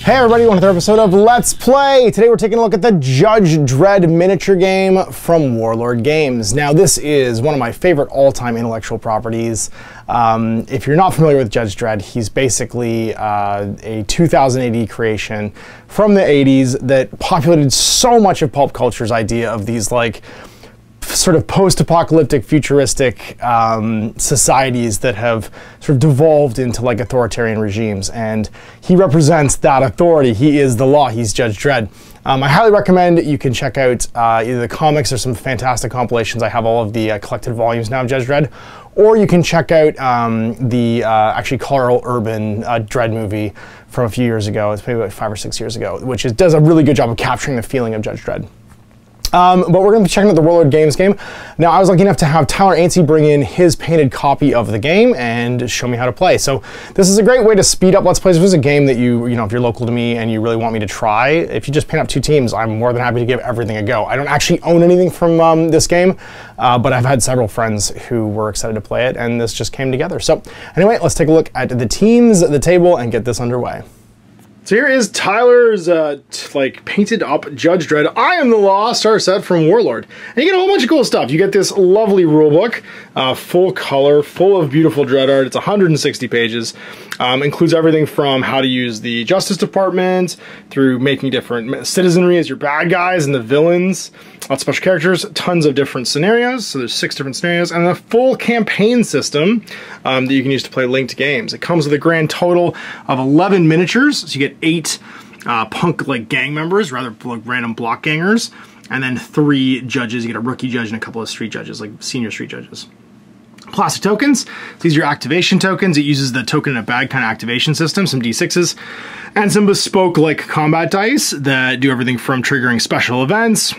Hey everybody, another episode of Let's Play! Today we're taking a look at the Judge Dredd Miniature Game from Warlord Games. Now this is one of my favorite all-time intellectual properties. If you're not familiar with Judge Dredd, he's basically a 2000 AD creation from the 80s that populated so much of pulp culture's idea of these like sort of post-apocalyptic futuristic societies that have sort of devolved into like authoritarian regimes, and he represents that authority. He is the law. He's Judge Dredd. I highly recommend you can check out either the comics or some fantastic compilations. I have all of the collected volumes now of Judge Dredd, or you can check out the actually Carl Urban Dredd movie from a few years ago. It's maybe about 5 or 6 years ago, which does a really good job of capturing the feeling of Judge Dredd. But we're going to be checking out the Warlord Games game. Now, I was lucky enough to have Tyler Ainsley bring in his painted copy of the game and show me how to play. So this is a great way to speed up Let's Plays. If there's a game that you know, if you're local to me and you really want me to try, if you just paint up 2 teams, I'm more than happy to give everything a go. I don't actually own anything from this game, but I've had several friends who were excited to play it, and this just came together. So anyway, let's take a look at the teams, the table, and get this underway. So here is Tyler's like painted up Judge Dredd I Am the Law starter set from Warlord. And you get a whole bunch of cool stuff. You get this lovely rulebook, full color, full of beautiful Dredd art. It's 160 pages. Includes everything from how to use the Justice Department through making different citizenry as your bad guys and the villains. Lots of special characters, tons of different scenarios. So there's 6 different scenarios, and a full campaign system that you can use to play linked games. It comes with a grand total of 11 miniatures. So you get 8 punk like gang members, rather like random block gangers, and then 3 judges. You get a rookie judge and a couple of street judges, like senior street judges. Plastic tokens. These are your activation tokens. It uses the token in a bag kind of activation system, some D6s, and some bespoke like combat dice that do everything from triggering special events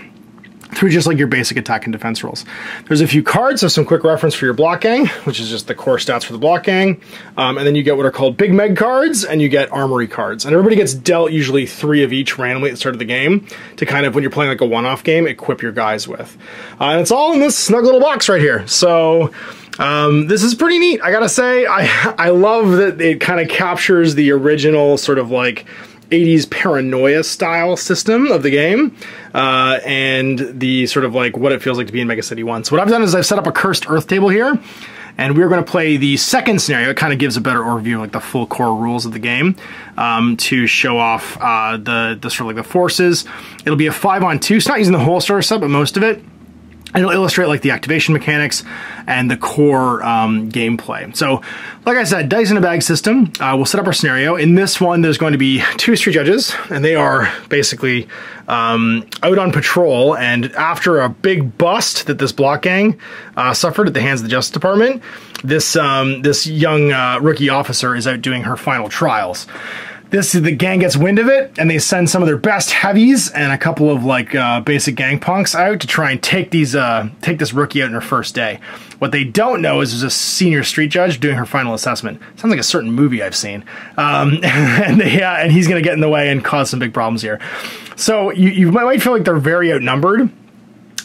through just like your basic attack and defense rolls. There's a few cards, so some quick reference for your block gang, which is just the core stats for the block gang. And then you get what are called big meg cards, and you get armory cards. And everybody gets dealt usually 3 of each randomly at the start of the game to kind of, when you're playing like a one-off game, equip your guys with. And it's all in this snug little box right here. So this is pretty neat. I gotta say, I love that it kind of captures the original sort of like 80s paranoia style system of the game, and the sort of like what it feels like to be in Mega City 1. So what I've done is I've set up a cursed earth table here, and we're going to play the second scenario. It kind of gives a better overview of like the full core rules of the game, to show off the sort of like the forces. It'll be a 5-on-2. It's not using the whole starter set, but most of it. And it'll illustrate like the activation mechanics and the core gameplay. So, like I said, dice in a bag system. We'll set up our scenario. In this one, there's going to be 2 street judges, and they are basically out on patrol. And after a big bust that this block gang suffered at the hands of the Justice Department, this young rookie officer is out doing her final trials. The gang gets wind of it, and they send some of their best heavies and a couple of like basic gang punks out to try and take this rookie out in her first day. What they don't know is there's a senior street judge doing her final assessment. Sounds like a certain movie I've seen, and he's gonna get in the way and cause some big problems here. So you might feel like they're very outnumbered.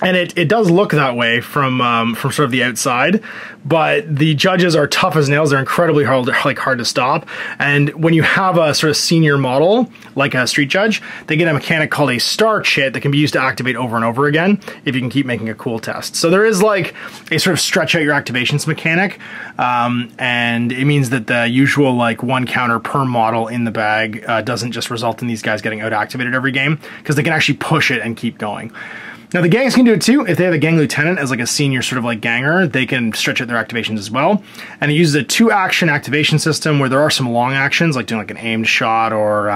And it does look that way from sort of the outside, but the judges are tough as nails. They're incredibly hard to stop. And when you have a sort of senior model, like a street judge, they get a mechanic called a star chit that can be used to activate over and over again if you can keep making a cool test. So there is like a sort of stretch out your activations mechanic, and it means that the usual like 1 counter per model in the bag doesn't just result in these guys getting out activated every game, because they can actually push it and keep going. Now the gangs can do it too. If they have a gang lieutenant as like a senior sort of like ganger, they can stretch out their activations as well. And it uses a 2-action activation system where there are some long actions, like doing like an aimed shot or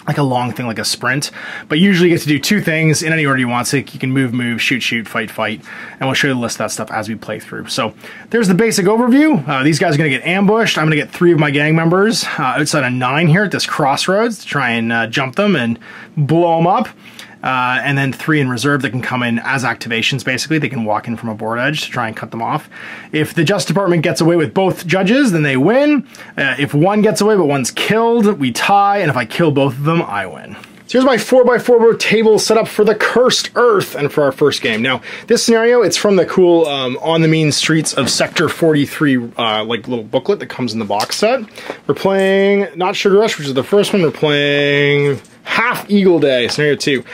like a long thing like a sprint. But usually you get to do 2 things in any order you want. So you can move, shoot, fight, and we'll show you the list of that stuff as we play through. So there's the basic overview. These guys are going to get ambushed. I'm going to get 3 of my gang members outside of 9 here at this crossroads to try and jump them and blow them up. And then 3 in reserve that can come in as activations, basically. They can walk in from a board edge to try and cut them off. If the Justice Department gets away with both judges, then they win. If one gets away but one's killed, we tie. And if I kill both of them, I win. So here's my 4x4 table set up for the Cursed Earth and for our first game. Now, this scenario, it's from the cool On the Mean Streets of Sector 43 like little booklet that comes in the box set. We're playing not Sugar Rush, which is the first one. We're playing Half Eagle Day, scenario 2.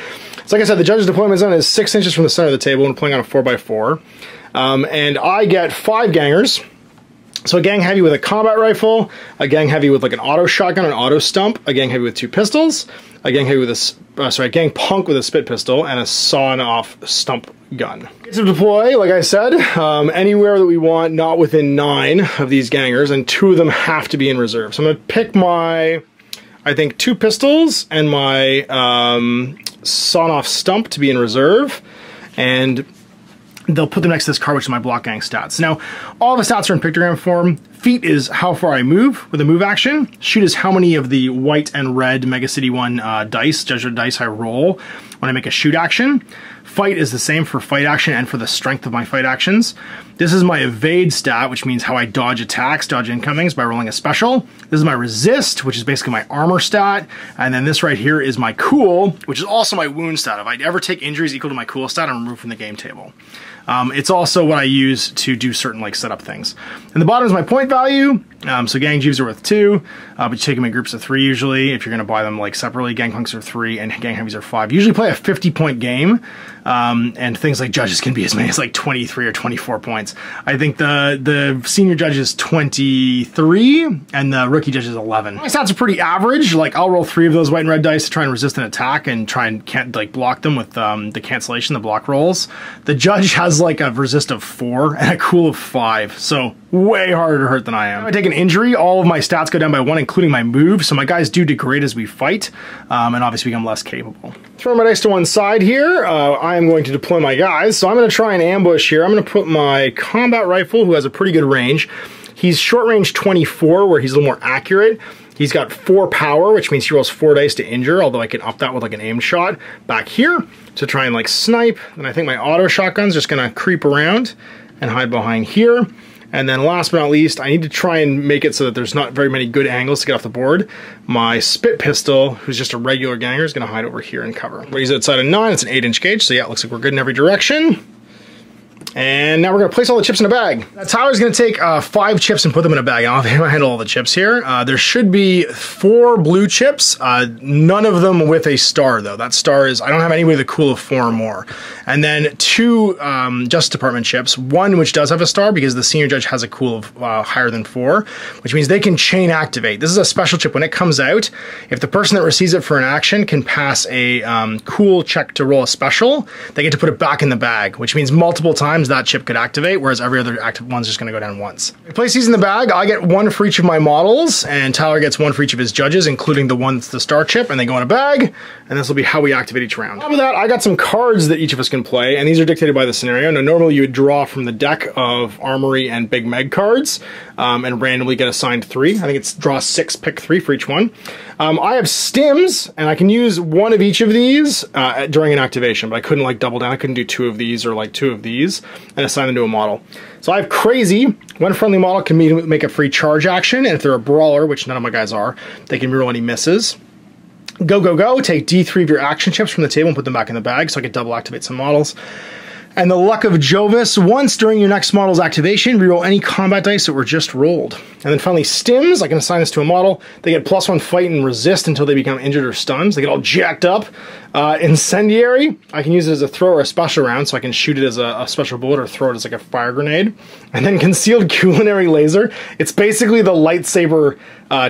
So like I said, the judge's deployment zone is 6 inches from the center of the table, and we're playing on a 4x4. And I get 5 gangers. So a gang heavy with a combat rifle, a gang heavy with like an auto shotgun, an auto stump, a gang heavy with 2 pistols, a gang heavy with a gang punk with a spit pistol, and a sawn-off stump gun. To deploy, like I said, anywhere that we want, not within 9 of these gangers, and 2 of them have to be in reserve. So I'm gonna pick my, I think, 2 pistols and my sawn-off stump to be in reserve, and they'll put them next to this card, which is my block gang stats. Now, all the stats are in pictogram form. Feet is how far I move with a move action. Shoot is how many of the white and red Mega City 1 dice, Judge Dredd dice, I roll when I make a shoot action. Fight is the same for fight action and for the strength of my fight actions. This is my evade stat, which means how I dodge attacks, dodge incomings by rolling a special. This is my resist, which is basically my armor stat. And then this right here is my cool, which is also my wound stat. If I ever take injuries equal to my cool stat, I'm removed from the game table. It's also what I use to do certain like setup things. And the bottom is my point value. So gang Jeeves are worth 2, but you take them in groups of 3 usually. If you're going to buy them like separately, gang punks are 3 and gang heavies are 5. Usually play a 50-point game, and things like judges can be as many as like 23 or 24 points. I think the senior judge is 23 and the rookie judge is 11. My stats are pretty average. Like I'll roll 3 of those white and red dice to try and resist an attack and try and can't like block them with the cancellation, the block rolls. The judge has like a resist of 4 and a cool of 5, so way harder to hurt than I am. If I take an injury, all of my stats go down by 1, including my move, so my guys do degrade as we fight, and obviously become less capable. Throw my dice to one side here. I am going to deploy my guys, so I'm going to try and ambush here. I'm going to put my combat rifle, who has a pretty good range. He's short range 24, where he's a little more accurate. He's got 4 power, which means he rolls 4 dice to injure, although I can up that with like an aimed shot back here to try and like snipe. And I think my auto shotgun's just going to creep around and hide behind here. And then last but not least, I need to try and make it so that there's not very many good angles to get off the board. My spit pistol, who's just a regular ganger, is going to hide over here and cover. He's outside of 9, it's an 8-inch gauge, so yeah, it looks like we're good in every direction. And now we're going to place all the chips in a bag. Tyler's going to take 5 chips and put them in a bag. I'll handle all the chips here. There should be 4 blue chips, none of them with a star though. That star is, I don't have any with a cool of 4 or more. And then 2 Justice Department chips, 1 which does have a star because the senior judge has a cool of higher than 4, which means they can chain activate. This is a special chip. When it comes out, if the person that receives it for an action can pass a cool check to roll a special, they get to put it back in the bag, which means multiple times that chip could activate, whereas every other active one's just going to go down once. I place these in the bag. I get 1 for each of my models, and Tyler gets 1 for each of his judges, including the one that's the star chip, and they go in a bag, and this will be how we activate each round. On top of that, I got some cards that each of us can play, and these are dictated by the scenario. Now, normally you would draw from the deck of Armory and Big Meg cards, and randomly get assigned 3. I think it's draw 6, pick 3 for each one. I have stims, and I can use 1 of each of these during an activation, but I couldn't like double down. I couldn't do 2 of these or like 2 of these and assign them to a model. So I have Crazy. 1 friendly model can make a free charge action, and if they're a brawler, which none of my guys are, they can reroll any misses. Go, go, go. Take D3 of your action chips from the table and put them back in the bag so I can double activate some models. And the Luck of Jovis, once during your next model's activation, reroll any combat dice that were just rolled. And then finally, Stims, I can assign this to a model. They get +1 fight and resist until they become injured or stunned. They get all jacked up. Incendiary, I can use it as a throw or a special round, so I can shoot it as a special bullet or throw it as like a fire grenade. And then Concealed Culinary Laser, it's basically the lightsaber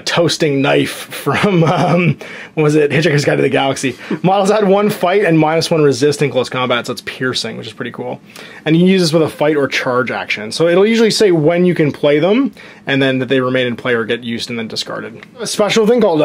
toasting knife from, what was it, Hitchhiker's Guide to the Galaxy. Models add 1 fight and -1 resist in close combat, so it's piercing, which is pretty cool. And you can use this with a fight or charge action. So it'll usually say when you can play them, and then that they remain in play or get used and then discarded. A special thing called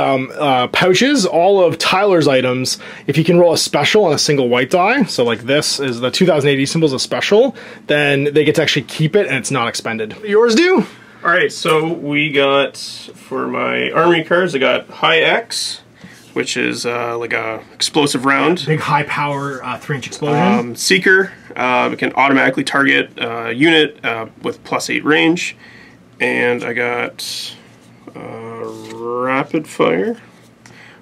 pouches. All of Tyler's items, if you can roll a special on a single white die, so like this is the 2080 symbol's a special, then they get to actually keep it and it's not expended. Yours do? Alright, so we got, for my Armory Cards, I got High X, which is like a explosive round. Big high power 3-inch explosion. Seeker, it can automatically target a unit with +8 range. And I got Rapid Fire,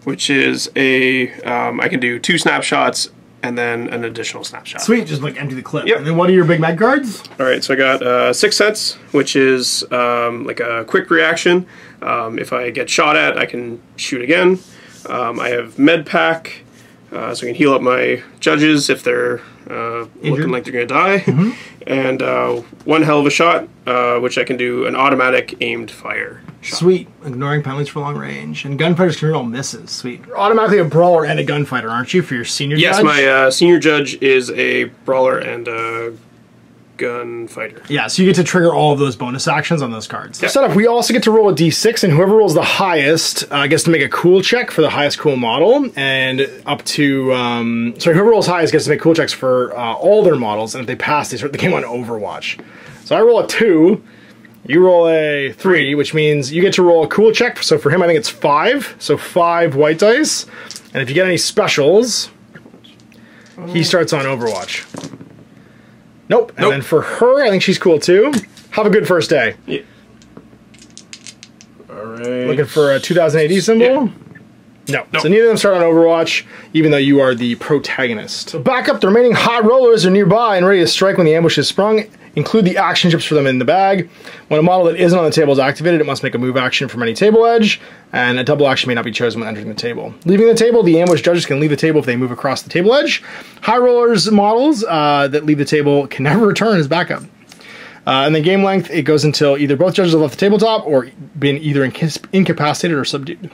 which is a I can do 2 snapshots and then an additional snapshot. Sweet, just like empty the clip. Yep. And then what are your big med cards? All right, so I got 6 cents, which is like a quick reaction. If I get shot at, I can shoot again. I have med pack, so I can heal up my judges if they're looking like they're gonna die. And 1 hell of a shot, which I can do an automatic aimed fire shot. Sweet, ignoring penalties for long range. And gunfighters can roll misses. Sweet. You're automatically a brawler and a gunfighter, aren't you, for your senior judge? Yes, my senior judge is a brawler and a gunfighter. Yeah, so you get to trigger all of those bonus actions on those cards. Yep. Setup, we also get to roll a d6, and whoever rolls the highest gets to make a cool check for the highest cool model, and up to, sorry, whoever rolls highest gets to make cool checks for all their models, and if they pass, they start the game on Overwatch. So I roll a 2, you roll a 3, which means you get to roll a cool check. So for him, I think it's 5, so 5 white dice, and if you get any specials, he starts on Overwatch. Nope. And then for her, I think she's cool too. Have a good first day. Yeah. All right. Looking for a 2000 AD symbol? Yeah. No. Nope. So neither of them start on Overwatch, even though you are the protagonist. So back up, the remaining hot rollers are nearby and ready to strike when the ambush is sprung. Include the action chips for them in the bag. When a model that isn't on the table is activated, it must make a move action from any table edge, and a double action may not be chosen when entering the table. Leaving the table, the ambush judges can leave the table if they move across the table edge. High rollers models that leave the table can never return as backup. And then game length, it goes until either both judges have left the tabletop or been either incapacitated or subdued.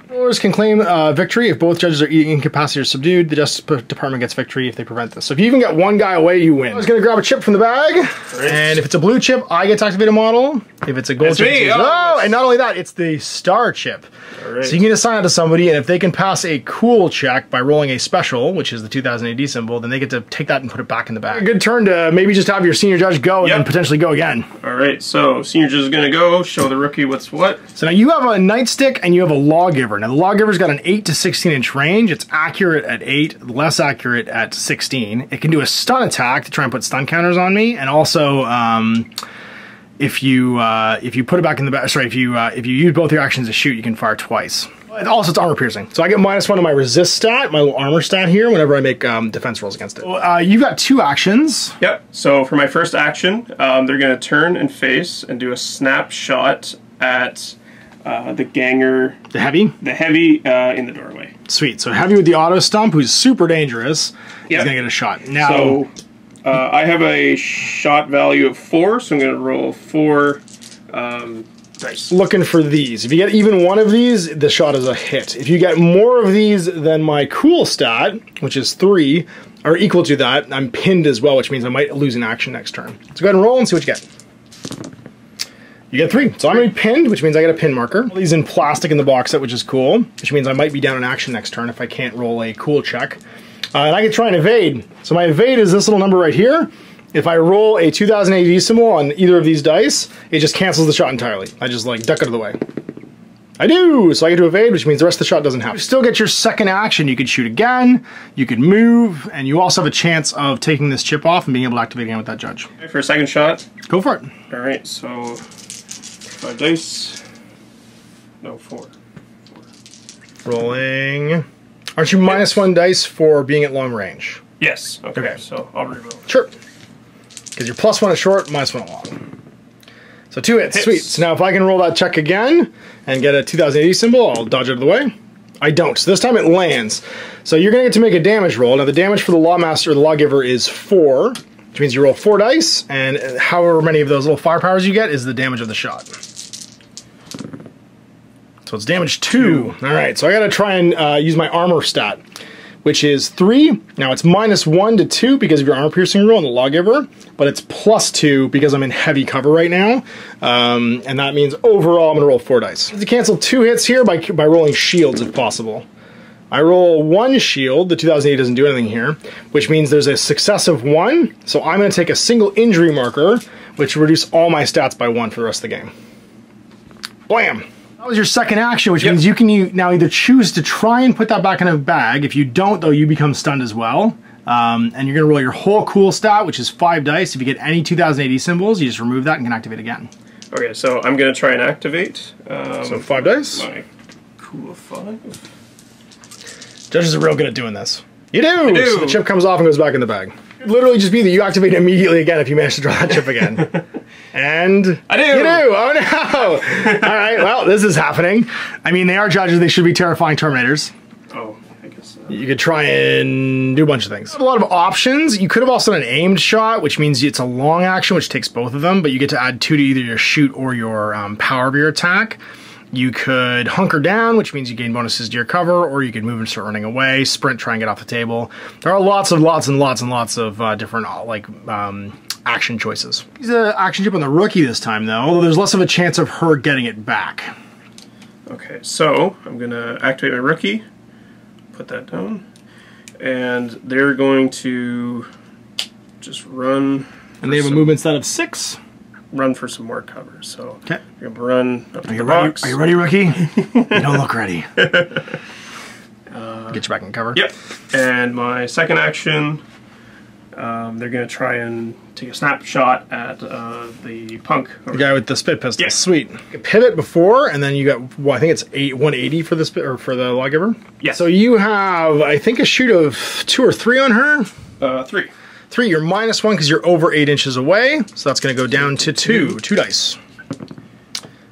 Rollers can claim victory if both judges are incapacitated or subdued. The Justice Department gets victory if they prevent this. So if you even get one guy away, you win. I was going to grab a chip from the bag, and if it's a blue chip, I get to activate a model. If it's a gold chip, me. Oh, and not only that, it's the star chip. Right. So you can assign it to somebody, and if they can pass a cool check by rolling a special, which is the 2000 AD symbol, then they get to take that and put it back in the bag. A good turn to maybe just have your senior judge go and then potentially go again. All right, so senior judge is going to go, show the rookie what's what. So now you have a nightstick and you have a lawgiver. Now the lawgiver's got an 8 to 16 inch range. It's accurate at 8, less accurate at 16. It can do a stun attack to try and put stun counters on me, and also if you put it back in the bag, sorry, if you use both your actions to shoot, you can fire twice. Also, it's armor piercing, so I get -1 to my resist stat, my little armor stat here, whenever I make defense rolls against it. You've got 2 actions. Yep. So for my first action, they're going to turn and face and do a snapshot at the ganger, The heavy in the doorway. Sweet. So heavy with the auto stump, who's super dangerous, is gonna get a shot. Now, so I have a shot value of 4, so I'm going to roll 4 dice. looking for these. If you get even one of these, the shot is a hit. If you get more of these than my cool stat, which is 3, or equal to that, I'm pinned as well, which means I might lose an action next turn. So go ahead and roll and see what you get. You get 3. So I'm going to be pinned, which means I get a pin marker. All these in plastic in the box set, which is cool, which means I might be down an action next turn if I can't roll a cool check. And I can try and evade. So my evade is this little number right here. If I roll a 2000 AD symbol on either of these dice, it just cancels the shot entirely. I just like duck out of the way. I do! So I get to evade, which means the rest of the shot doesn't happen. You still get your second action. You could shoot again, you could move, and you also have a chance of taking this chip off and being able to activate again with that judge. Okay, for a second shot. Go for it. Alright, so 5 dice. No, 4. Rolling. Aren't you -1 dice for being at long range? Yes. Okay. So I'll reroll. Sure. Because you're +1 at short, -1 at long. So 2 hits. Sweet. So now if I can roll that check again and get a 2000 AD symbol, I'll dodge out of the way. I don't. So this time it lands. So you're going to get to make a damage roll. Now the damage for the Lawmaster or the Lawgiver is 4, which means you roll 4 dice, and however many of those little firepowers you get is the damage of the shot. So it's damage 2. All right, so I got to try and use my armor stat, which is 3. Now it's -1 to 2 because of your armor piercing rule on the Lawgiver, but it's +2 because I'm in heavy cover right now, and that means overall I'm going to roll 4 dice. To cancel 2 hits here by rolling shields if possible. I roll 1 shield, the 2008 doesn't do anything here, which means there's a successive 1, so I'm going to take a single injury marker, which will reduce all my stats by 1 for the rest of the game. Blam! That was your second action, which means you can now either choose to try and put that back in a bag. If you don't, though, you become stunned as well. And you're going to roll your whole cool stat, which is 5 dice. If you get any 2000 AD symbols, you just remove that and can activate again. Okay, so I'm going to try and activate. So 5 dice. My cool 5. Judges are real good at doing this. You do! I do. So the chip comes off and goes back in the bag. It'd literally just be that you activate immediately again if you manage to draw that chip again. And... I do! You do! Oh no! Alright, well, this is happening. I mean, they are judges, they should be terrifying Terminators. Oh, I guess so. You could try and do a bunch of things. A lot of options. You could have also done an aimed shot, which means it's a long action, which takes both of them, but you get to add 2 to either your shoot or your power of your attack. You could hunker down, which means you gain bonuses to your cover, or you could move and start running away, sprint, try and get off the table. There are lots and lots of different action choices. Use an action chip on the rookie this time, though, although there's less of a chance of her getting it back. Okay, so I'm going to activate my rookie, put that down, and they're going to just run. And they have a movement stat of 6. Run for some more cover. So okay, you're gonna run up to the box. Are you ready, rookie? You don't look ready. Get you back in cover. Yep. And my second action, they're gonna try and take a snapshot at the punk. The guy with the spit pistol. Yeah. Sweet. You pivot before, and then you got, well, I think it's 180 for the spit or for the Lawgiver. Yeah. So you have, I think, a shoot of 2 or 3 on her. 3. 3, you're -1 because you're over 8 inches away, so that's going to go down to 2. 2 dice.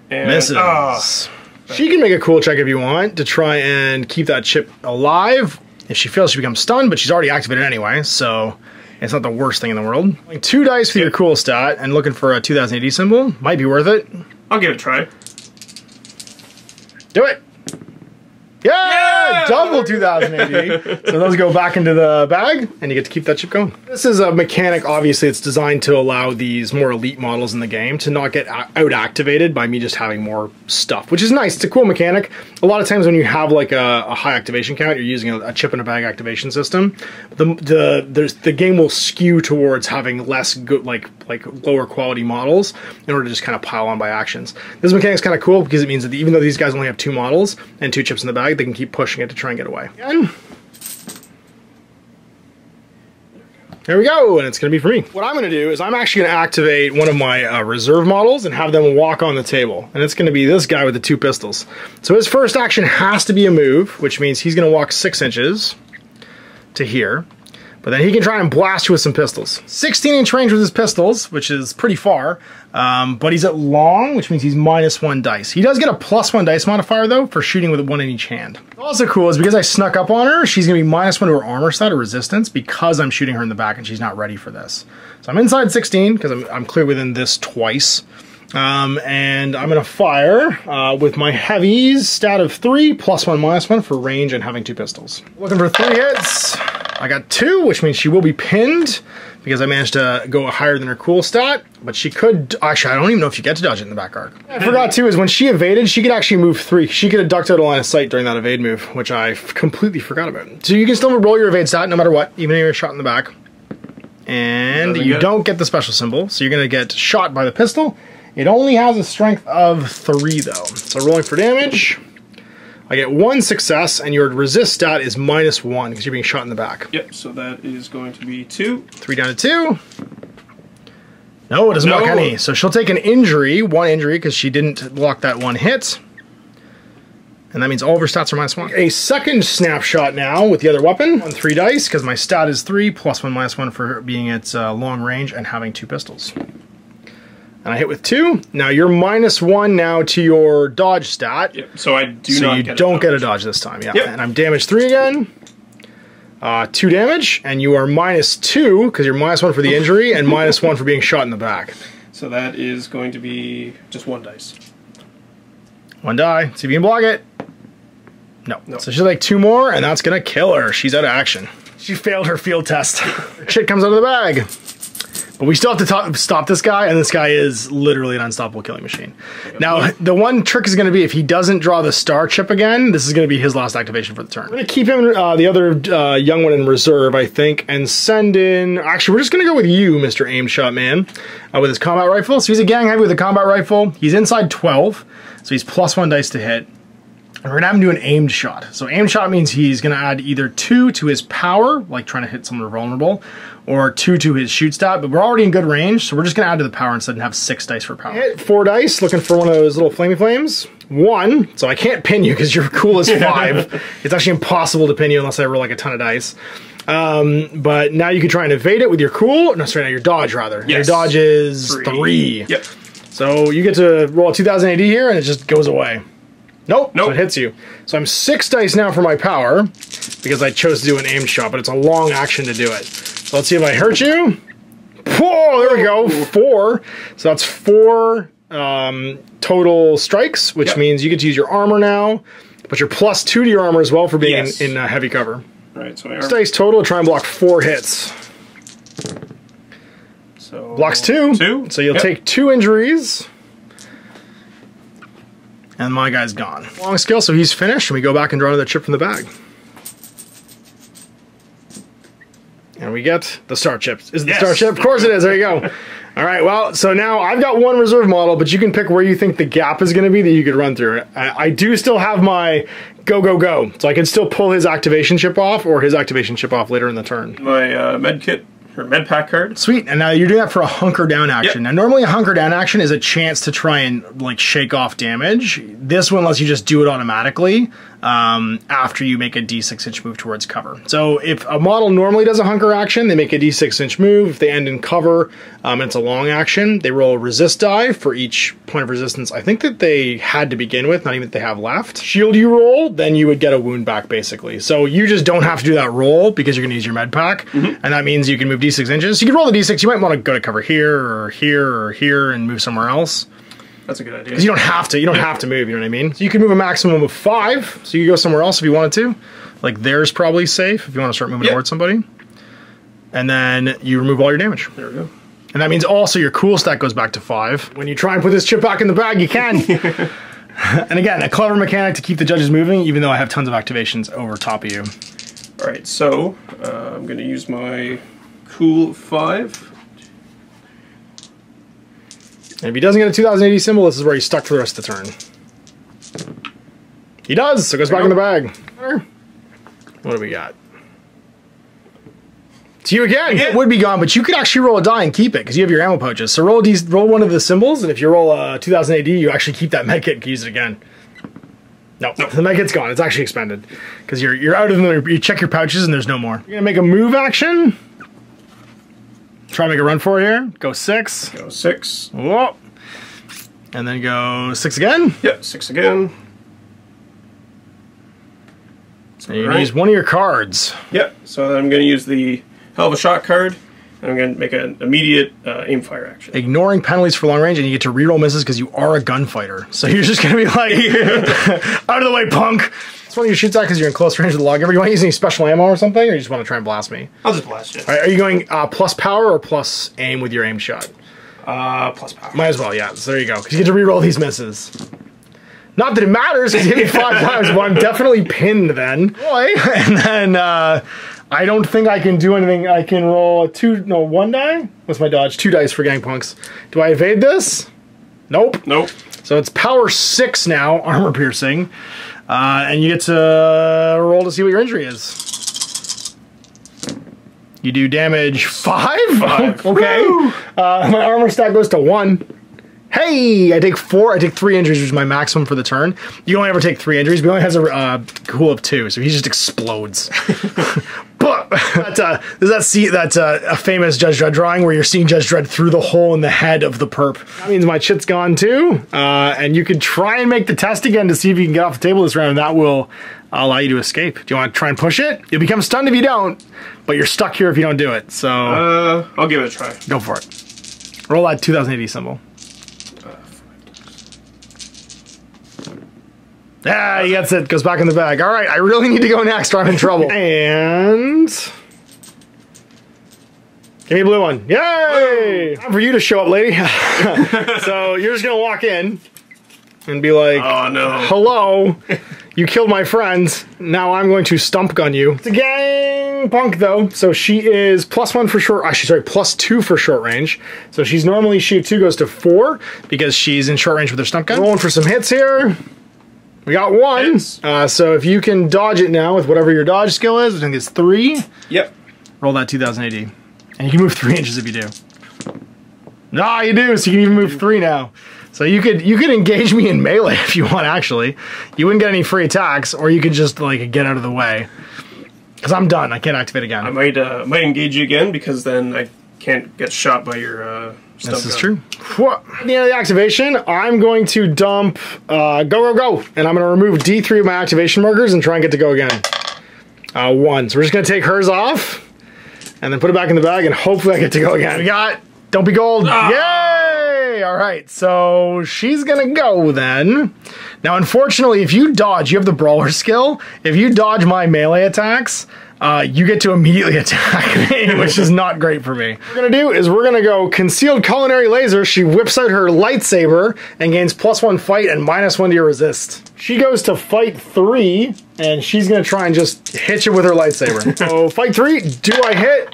And, misses. She can make a cool check if you want to try and keep that chip alive. If she fails, she becomes stunned, but she's already activated anyway, so it's not the worst thing in the world. Like 2 dice for your cool stat and looking for a 2080 symbol might be worth it. I'll give it a try. Do it. Yeah! Double 2080. So those go back into the bag, and you get to keep that chip going. This is a mechanic, obviously, it's designed to allow these more elite models in the game to not get out-activated by me just having more stuff, which is nice. It's a cool mechanic. A lot of times when you have like a high activation count, you're using a chip in a bag activation system. The game will skew towards having less good, like lower quality models in order to just kind of pile on by actions. This mechanic's kind of cool because it means that even though these guys only have 2 models and 2 chips in the bag, they can keep pushing it to try and get away. Again. There we go, and it's going to be for me. What I'm going to do is I'm actually going to activate one of my reserve models and have them walk on the table. And it's going to be this guy with the 2 pistols. So his first action has to be a move, which means he's going to walk 6 inches to here. But then he can try and blast you with some pistols. 16-inch range with his pistols, which is pretty far. But he's at long, which means he's -1 dice. He does get a +1 dice modifier, though, for shooting with 1 in each hand. Also cool is because I snuck up on her, she's going to be -1 to her armor stat or resistance because I'm shooting her in the back and she's not ready for this. So I'm inside 16 because I'm clear within this twice. And I'm going to fire with my heavies, stat of 3, +1, -1 for range and having 2 pistols. Looking for 3 hits. I got 2, which means she will be pinned because I managed to go higher than her cool stat, but she could, actually, I don't even know if you get to dodge it in the back arc. I forgot too, is when she evaded, she could actually move 3. She could have ducked out of line of sight during that evade move, which I completely forgot about. So you can still roll your evade stat no matter what, even if you're shot in the back. And you don't get the special symbol, so you're going to get shot by the pistol. It only has a strength of 3 though. So rolling for damage. I get 1 success, and your resist stat is -1 because you're being shot in the back. Yep, so that is going to be 2. 3 down to 2. No, it doesn't block any. So she'll take an injury, 1 injury, because she didn't block that 1 hit. And that means all of her stats are -1. A second snapshot now with the other weapon on 3 dice, because my stat is 3, +1, -1 for being at long range and having 2 pistols. And I hit with 2. Now you're -1 now to your dodge stat. Yep. So I do so not you get don't get a dodge this time. Yeah. Yep. And I'm damaged 3 again. 2 damage, and you are -2 because you're -1 for the injury and -1 for being shot in the back. So that is going to be just 1 dice. 1 die. See if you can block it. No. So she's like 2 more, and that's gonna kill her. She's out of action. She failed her field test. Shit comes out of the bag. But we still have to stop this guy, and this guy is literally an unstoppable killing machine. Now, the one trick is going to be if he doesn't draw the star chip again, this is going to be his last activation for the turn. We're going to keep him, the other young one in reserve, I think, and send in... Actually, we're just going to go with you, Mr. Aim Shot Man, with his combat rifle. So he's a gang heavy with a combat rifle. He's inside 12, so he's +1 dice to hit. And we're going to have him do an aimed shot. So aimed shot means he's going to add either 2 to his power, like trying to hit someone vulnerable, or 2 to his shoot stat, but we're already in good range, so we're just going to add to the power instead and have 6 dice for power. Hit 4 dice, looking for one of those little flamey flames. 1, so I can't pin you because your cool is 5. It's actually impossible to pin you unless I roll like a ton of dice. But now you can try and evade it with your cool. No, sorry, your dodge rather. Yes. Your dodge is 3. Yep. So you get to roll a 2000 AD here, and it just goes away. Nope. So it hits you. So I'm 6 dice now for my power because I chose to do an aimed shot, but it's a long action to do it. So let's see if I hurt you. Whoa, there we go. 4. So that's 4 total strikes, which means you get to use your armor now, but you're +2 to your armor as well for being in heavy cover. Right. So 6 dice total to try and block 4 hits. So blocks 2. So you'll take 2 injuries. And my guy's gone. Long skill, so he's finished, and we go back and draw another chip from the bag. And we get the star chips. Is it the star chip? Of course it is. There you go. All right, well, so now I've got 1 reserve model, but you can pick where you think the gap is going to be that you could run through. I do still have my go, go, go. So I can still pull his activation chip off or his activation chip off later in the turn. My med kit. Or med pack card. Sweet, and now you're doing that for a hunker down action. Now normally a hunker down action is a chance to try and like shake off damage. This one lets you just do it automatically after you make a d6-inch move towards cover. So if a model normally does a hunker action, they make a d6-inch move. If they end in cover and it's a long action, they roll a resist die for each point of resistance I think that they had to begin with, not even that they have left. Shield you roll, then you would get a wound back basically. So you just don't have to do that roll because you're going to use your med pack, and that means you can move d6 inches. So you can roll the d6. You might want to go to cover here or here or here and move somewhere else. That's a good idea. Because you don't have to. You don't have to move. You know what I mean? So you can move a maximum of 5. So you can go somewhere else if you wanted to. Like there's probably safe if you want to start moving towards somebody. And then you remove all your damage. There we go. And that means also your cool stack goes back to 5. When you try and put this chip back in the bag, you can. And again, a clever mechanic to keep the judges moving, even though I have tons of activations over top of you. All right, so I'm going to use my cool 5. And if he doesn't get a 2080 symbol, this is where he's stuck for the rest of the turn. He does, so it goes back in the bag. What do we got? It's you again. It would be gone, but you could actually roll a die and keep it because you have your ammo pouches. So roll one of the symbols, and if you roll a 2000 AD, you actually keep that medkit and can use it again. No, the medkit's gone. It's actually expended because you're out of them. You check your pouches, and there's no more. You're gonna make a move action. Try to make a run for it here. Go 6. Go 6. Whoa. And then go 6 again. Yep, 6 again. So you can use one of your cards. Yep, so I'm going to use the Hell of a Shot card. And I'm going to make an immediate aim fire action. Ignoring penalties for long range, and you get to reroll misses because you are a gunfighter. So you're just going to be like, out of the way, punk. It's one of your shoots at because you're in close range with the Lawgiver. You want to use any special ammo or something, or you just want to try and blast me? I'll just blast you. All right, are you going plus power or plus aim with your aim shot? Plus power. Might as well, yeah. So there you go, because you get to reroll these misses. Not that it matters, because you hit me 5 times, but I'm definitely pinned then. Boy, and then I don't think I can do anything. I can roll 1 die? What's my dodge? 2 dice for gangpunks. Do I evade this? Nope. Nope. So it's power 6 now, armor piercing. And you get to roll to see what your injury is. You do damage 5? 5. Okay. My armor stack goes to 1. Hey, I take 4. I take 3 injuries, which is my maximum for the turn. You only ever take 3 injuries, but he only has a cool of 2, so he just explodes. But that's a famous Judge Dredd drawing where you're seeing Judge Dredd through the hole in the head of the perp. That means my shit's gone too, and you can try and make the test again to see if you can get off the table this round, and that will allow you to escape. Do you want to try and push it? You'll become stunned if you don't, but you're stuck here if you don't do it. So I'll give it a try. Go for it. Roll that 2080 symbol. Yeah, he gets it. Goes back in the bag. All right, I really need to go next or I'm in trouble. And give me a blue one. Yay! Time for you to show up, lady. So you're just gonna walk in and be like, "Oh no, hello, you killed my friends. Now I'm going to stump gun you." It's a gang punk though, so she is +1 for short. Actually, sorry, +2 for short range. So she's normally she 2 goes to 4 because she's in short range with her stump gun. Rolling for some hits here. We got 1. So if you can dodge it now with whatever your dodge skill is, I think it's 3. Yep. Roll that 2080. And you can move 3 inches if you do. Nah, you do, so you can even move 3 now. So you could engage me in melee if you want, actually. You wouldn't get any free attacks, or you could just, like, get out of the way. Because I'm done. I can't activate again. I might engage you again, because then I can't get shot by your stun This is gun. true. At the end of the activation, I'm going to dump go. And I'm going to remove D3 of my activation markers and try and get to go again. 1. So we're just going to take hers off, and then put it back in the bag, and hopefully I get to go again. We got Don't Be Gold. Yay! All right, so she's gonna go then. Now, unfortunately, if you dodge, you have the Brawler skill. If you dodge my melee attacks, you get to immediately attack me, which is not great for me. What we're gonna do is we're gonna go Concealed Culinary Laser. She whips out her lightsaber and gains +1 fight and -1 to your resist. She goes to fight 3, and she's gonna try and just hit you with her lightsaber. So fight 3, do I hit?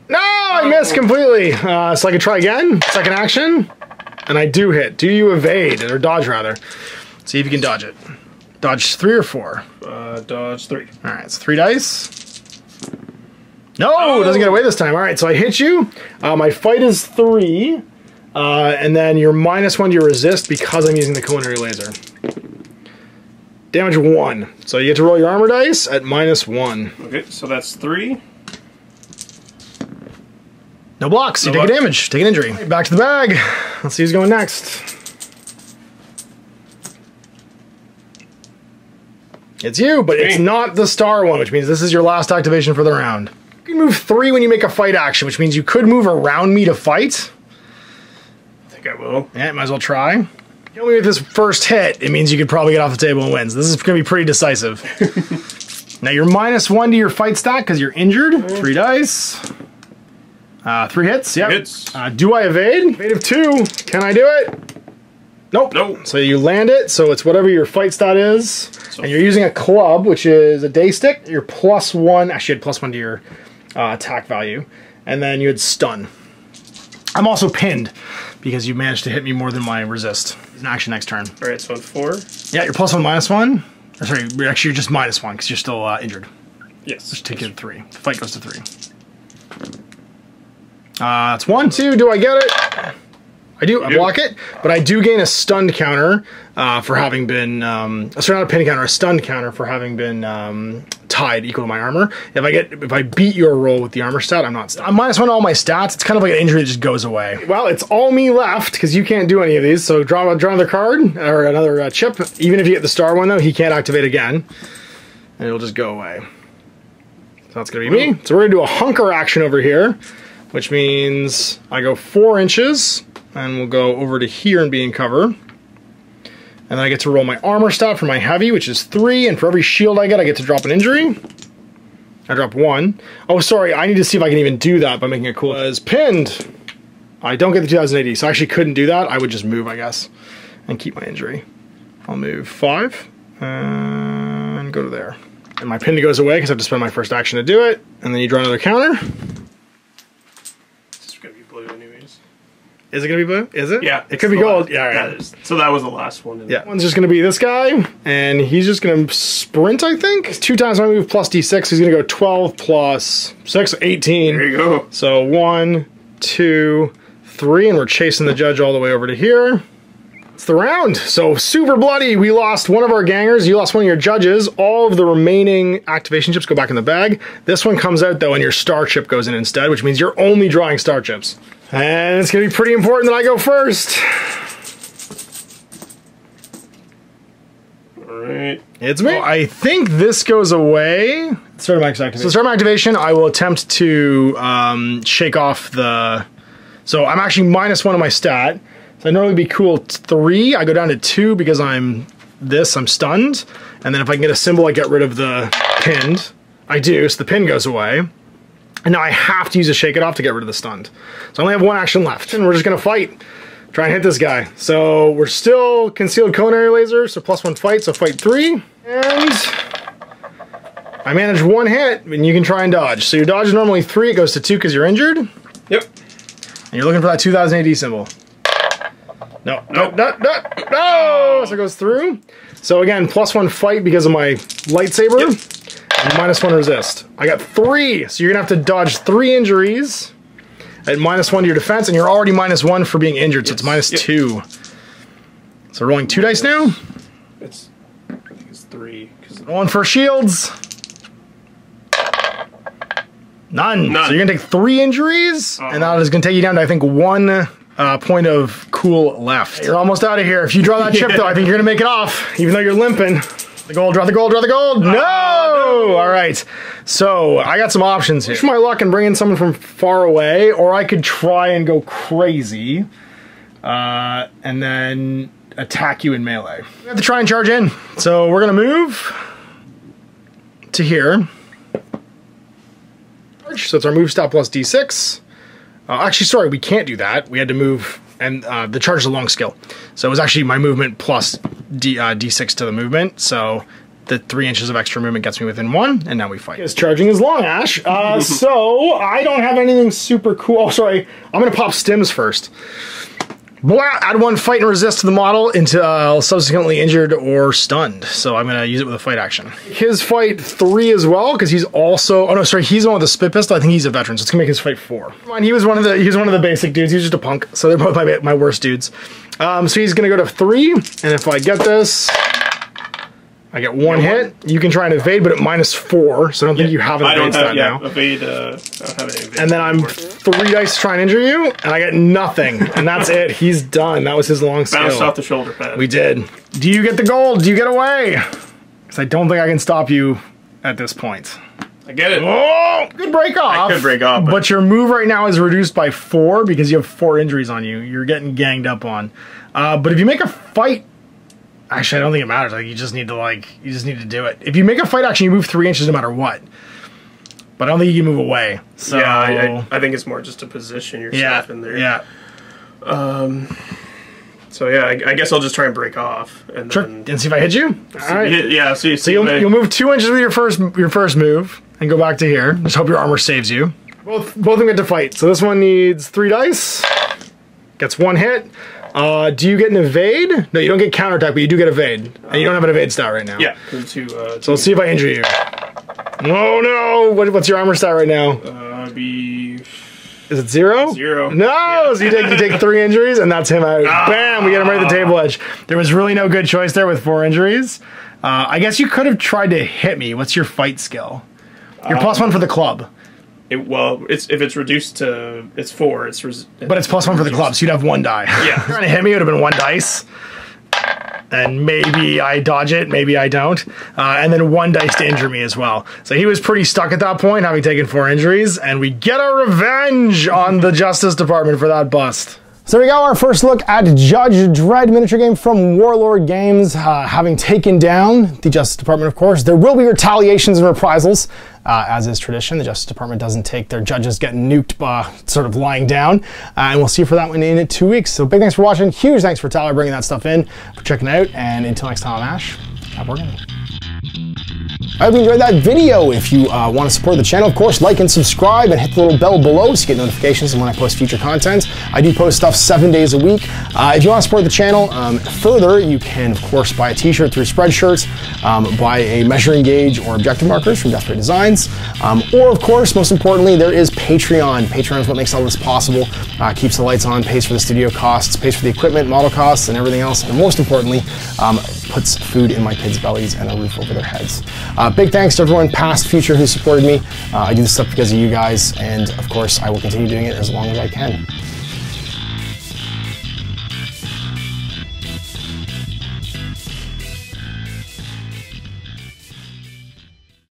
No, I missed completely. So I can try again. Second action. And I do hit. Do you evade? Or dodge, rather. See if you can dodge it. Dodge 3 or 4? Dodge 3. Alright, so 3 dice. No, it doesn't get away this time. Alright, so I hit you. My fight is 3. And then you're -1 to your resist because I'm using the Culinary Laser. Damage 1. So you get to roll your armor dice at -1. Okay, so that's 3. No blocks. You take a damage. Take an injury. Back to the bag. Let's see who's going next. It's you, but it's not the star one, which means this is your last activation for the round. You can move 3 when you make a fight action, which means you could move around me to fight. I think I will. Yeah, might as well try. Kill me with this first hit. It means you could probably get off the table and win. So this is going to be pretty decisive. Now you're -1 to your fight stat because you're injured. 3 dice. 3 hits, yep. Do I evade? Evade of 2. Can I do it? Nope. Nope. So you land it, so it's whatever your fight stat is. So and you're using a club, which is a day stick. You're +1. Actually, you had +1 to your attack value. And then you had stun. I'm also pinned because you managed to hit me more than my resist. It's an action next turn. Alright, so on 4. Yeah, you're +1, -1. Or sorry, actually, you're just -1 because you're still injured. Yes. Just take it to 3. The fight goes to 3. It's 1, 2. Do I get it? I do. I block it, but I do gain a stunned counter for having been. Sorry, not a pin counter, a stunned counter for having been tied equal to my armor. If I beat your roll with the armor stat, I'm not stunned. I'm -1 to all my stats. It's kind of like an injury that just goes away. Well, it's all me left because you can't do any of these. So draw another card or another chip. Even if you get the star one, though, he can't activate again, and it'll just go away. So that's gonna be me. So we're gonna do a hunker action over here, which means I go 4 inches, and we'll go over to here and be in cover. And then I get to roll my armor stat for my heavy, which is 3, and for every shield I get to drop an injury. I drop 1. Oh, sorry, I need to see if I can even do that by making it cool. As pinned, I don't get the 2000 AD, so I actually couldn't do that. I would just move, I guess, and keep my injury. I'll move 5, and go to there. And my pin goes away because I have to spend my first action to do it, and then you draw another counter. Is it going to be blue? Is it? Yeah. It could be gold. Yeah, right. So that was the last one. Yeah. One's just going to be this guy, and he's just going to sprint, I think. 2 times my move plus D6. He's going to go 12 plus 6, 18. There you go. So 1, 2, 3, and we're chasing the judge all the way over to here. It's the round. So super bloody. We lost one of our gangers. You lost one of your judges. All of the remaining activation chips go back in the bag. This one comes out, though, and your star chip goes in instead, which means you're only drawing star chips. And it's going to be pretty important that I go first. Alright. It's me. I think this goes away. Start max activation. So start my activation, I will attempt to shake off the... So I'm actually -1 of my stat. So I'd normally be cool 3. I go down to 2 because I'm stunned. And then if I can get a symbol, I get rid of the pinned. I do, so the pin goes away. And now I have to use a shake it off to get rid of the stunned. So I only have 1 action left, and we're just gonna fight. Try and hit this guy. So we're still Concealed Culinary Laser, so +1 fight, so fight 3. And I managed 1 hit, and you can try and dodge. So your dodge is normally 3, it goes to 2 because you're injured. Yep. And you're looking for that 2000 AD symbol. No, no. So it goes through. So again, +1 fight because of my lightsaber. Yep. And -1 resist. I got 3, so you're gonna have to dodge 3 injuries at -1 to your defense, and you're already -1 for being injured, so it's -2. So rolling 2 dice now. I think it's 3. Rolling for shields. None. So you're gonna take 3 injuries, and that is gonna take you down to, I think, 1 point of cool left. You're almost out of here. If you draw that chip, though, I think you're gonna make it off, even though you're limping. The gold, draw the gold, draw the gold. No! All right. So I got some options here. Push my luck and bring in someone from far away, or I could try and go crazy, and then attack you in melee. We have to try and charge in. So we're gonna move to here. So it's our move stop plus D6. Actually, sorry, we can't do that. We had to move, and the charge is a long skill. So it was actually my movement plus D6 to the movement. So the 3 inches of extra movement gets me within 1, and now we fight. His charging is long, Ash. So I don't have anything super cool. Oh, sorry. I'm going to pop stims first. Blah, add 1 fight and resist to the model until subsequently injured or stunned. So I'm going to use it with a fight action. His fight 3 as well, because he's also, oh no, sorry, he's the one with the spit pistol. I think he's a veteran, so it's going to make his fight 4. Come on, he was one of the basic dudes. He was just a punk. So they're both my worst dudes. So he's going to go to 3, and if I get this, I get 1 hit. You can try and evade, but at -4, so I don't think you have an evade stat now. Evade, I don't have any evade. And then I'm 3 dice to try and injure you, and I get nothing. And that's it. He's done. That was his long skill. Bounced off the shoulder pad. We did. Do you get the gold? Do you get away? Because I don't think I can stop you at this point. I get it. Oh, good break off. I could break off. But your move right now is reduced by 4 because you have 4 injuries on you. You're getting ganged up on. But if you make a fight, actually, I don't think it matters. Like, you just need to do it. If you make a fight action, you move 3 inches no matter what. But I don't think you can move away. So yeah, I think it's more just to position yourself in there. Yeah. So yeah, I guess I'll just try and break off and and see if I hit you. All right. Yeah. So you'll move 2 inches with your first move and go back to here. Just hope your armor saves you. Both of them get to fight. So this one needs 3 dice. Gets 1 hit. Do you get an evade? No, you don't get counterattack, but you do get evade. And you don't have an evade stat right now. Yeah. So let's see if I injure you. Oh no! What's your armor stat right now? Is it 0? 0. No! Yeah. So you take 3 injuries, and that's him out. Bam! We get him right at the table edge. There was really no good choice there with 4 injuries. I guess you could have tried to hit me. What's your fight skill? You're +1 for the club. If it's reduced to 4, but it's +1 for the club, so you'd have 1 die. Yeah. Trying to hit me, it would have been 1 dice. And maybe I dodge it, maybe I don't. And then 1 dice to injure me as well. So he was pretty stuck at that point, having taken 4 injuries, and we get our revenge on the Justice Department for that bust. So we got our first look at Judge Dredd Miniature Game from Warlord Games, having taken down the Justice Department, of course. There will be retaliations and reprisals, as is tradition. The Justice Department doesn't take their judges getting nuked by sort of lying down, and we'll see for that one in 2 weeks. So big thanks for watching. Huge thanks for Tyler bringing that stuff in, for checking it out, and until next time, I'm Ash. Have working. I hope you enjoyed that video. If you want to support the channel, of course, like and subscribe and hit the little bell below so you get notifications when I post future content. I do post stuff 7 days a week. If you want to support the channel further, you can, of course, buy a t-shirt through Spreadshirts, buy a measuring gauge or objective markers from Death Ray Designs, or, of course, most importantly, there is Patreon. Patreon is what makes all this possible, keeps the lights on, pays for the studio costs, pays for the equipment, model costs, and everything else, and most importantly, puts food in my kids' bellies and a roof over their heads. Big thanks to everyone past, future, who supported me. I do this stuff because of you guys, and of course I will continue doing it as long as I can.